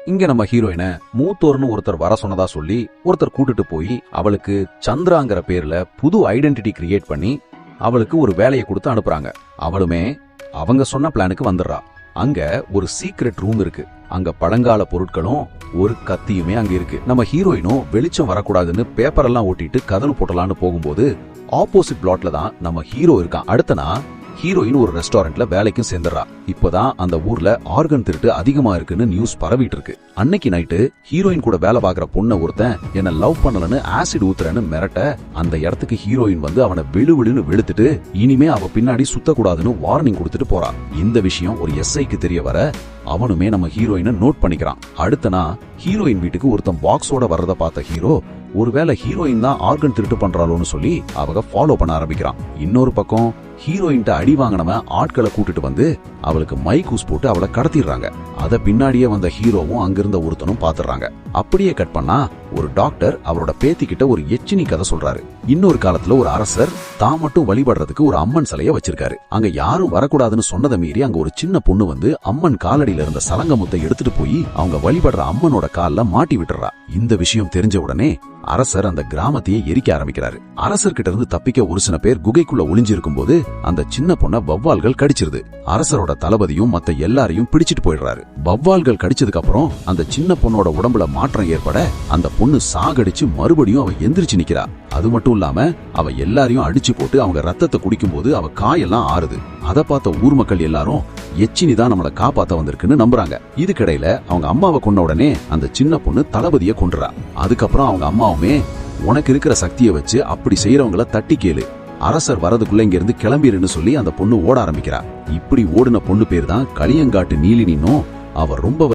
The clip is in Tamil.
இங்க நம்ம ஹீரோயினை மூத்தோர்னு ஒருத்தர் வர சொன்னதா சொல்லி ஒருத்தர் கூட்டிட்டு போய் அவளுக்கு சந்திராங்கிற பேர்ல புது ஐடென்டிட்டி கிரியேட் பண்ணி அவளுக்கு ஒரு வேலையை கொடுத்து அனுப்புறாங்க. அவளுமே அவங்க சொன்ன பிளானுக்கு வந்துடுறா. அங்க ஒரு சீக்ரெட் ரூம் இருக்கு. அங்க பழங்கால பொருட்களும் ஒரு கத்தியுமே அங்க இருக்கு. நம்ம ஹீரோயினும் வெளிச்சம் வரக்கூடாதுன்னு பேப்பர் எல்லாம் ஓட்டிட்டு கதவு போட்டலான்னு போகும்போது ஆப்போசிட் பிளாட்ல தான் நம்ம ஹீரோ இருக்கான். அடுத்தனா ஹீரோயின் ஒரு ரெஸ்டாரண்ட்ல வேலைக்கும் சேர்ந்துறா. இப்பதான் அந்த ஊர்ல ஆர்கன் திருட்டு அதிகமா இருக்குன்னு நியூஸ் பரவிட்டு இருக்கு. அன்னைக்கு நைட்டு ஹீரோயின் கூட வேலை பாக்குற பொண்ண ஒருத்தன் என்ன லவ் பண்ணலன்னு ஆசிட் ஊத்துறன்னு மிரட்ட அந்த இடத்துக்கு ஹீரோயின் வந்து அவனை விழுவிழுன்னு வெளுத்துட்டு இனிமே அவ பின்னாடி சுத்தக்கூடாதுன்னு வார்னிங் கொடுத்துட்டு போறா. இந்த விஷயம் ஒரு எஸ்ஐக்கு தெரிய வர அவனுமே நம்ம ஹீரோயினை நோட் பண்ணிக்கிறான். அடுத்தனா ஹீரோயின் வீட்டுக்கு ஒருத்தன் பாக்ஸோட வர்றத பார்த்த ஹீரோ ஒருவேளை ஹீரோயின் தான் ஆர்கன் திருட்டு பண்றாளோன்னு சொல்லி அவங்க ஃபாலோ பண்ண ஆரம்பிக்கிறான். இன்னொரு பக்கம் ஹீரோயின்ட்ட அடி வாங்கினவன் ஆட்களை கூட்டிட்டு வந்து அவளுக்கு மைக்கூஸ் போட்டு அவளை கடத்திடுறாங்க. அத பின்னாடியே வந்த ஹீரோவும் அங்கிருந்த ஒருத்தனும் பாத்துறாங்க. அப்படியே கட் பண்ணா ஒரு டாக்டர் அவரோட பேத்தி கிட்ட ஒரு எச்சினி கதை சொல்றாரு. இன்னொரு காலத்துல ஒரு அரசர் தான் மட்டும் வழிபடுறதுக்கு ஒரு அம்மன் சிலைய வச்சிருக்காரு. அங்க யாரும் வரக்கூடாதுன்னு சொன்னதை மீறி அங்க ஒரு சின்ன பொண்ணு வந்து அம்மன் காலடியில இருந்த சலங்க முத்தை எடுத்துட்டு போய் அவங்க வழிபடுற அம்மனோட கால்ல மாட்டி விட்டுறா. இந்த விஷயம் தெரிஞ்ச உடனே அரசர் அந்த கிராமத்தையே எரிக்க ஆரம்பிக்கிறாரு. அரசர்கிட்ட இருந்து தப்பிக்க ஒரு சில பேர் குகைக்குள்ள ஒளிஞ்சிருக்கும் போது அந்த சின்ன பொண்ண வவ்வால்கள் கடிச்சிருது. அரசரோட தளபதியும் மத்த எல்லாரையும் பிடிச்சிட்டு போயிடுறாரு. வவ்வால்கள் கடிச்சதுக்கு அப்புறம் அந்த சின்ன பொண்ணோட உடம்புல மாற்றம் ஏற்பட அந்த பொண்ணு சாகடிச்சு மறுபடியும் அவ எந்திரிச்சு நிக்கிறா. அது மட்டும் இல்லாம அவ எல்லாரையும் அடிச்சு போட்டு அவங்க ரத்தத்தை குடிக்கும் போது அவ காயெல்லாம் ஆறுது. அதை பார்த்த ஊர் மக்கள் எல்லாரும் எச்சினி தான் நம்மளை காப்பாத்த வந்திருக்குன்னு நம்புறாங்க. இதுக்கிடையில அவங்க அம்மாவை கொன்ன உடனே அந்த சின்ன பொண்ணு தளபதியை கொன்றுறா. அதுக்கப்புறம் அவங்க அம்மாவுமே உனக்கு இருக்கிற சக்தியை வச்சு அப்படி செய்யறவங்கள தட்டி கேளு, அரசர் வரதுக்குள்ள இங்க இருந்து கிளம்பிருன்னு சொல்லி அந்த பொண்ணு ஓட ஆரம்பிக்கிறா. இப்படி ஓடின பொண்ணு பேர் தான் களியங்காட்டு நீலினின்னும் அவ ரொம்ப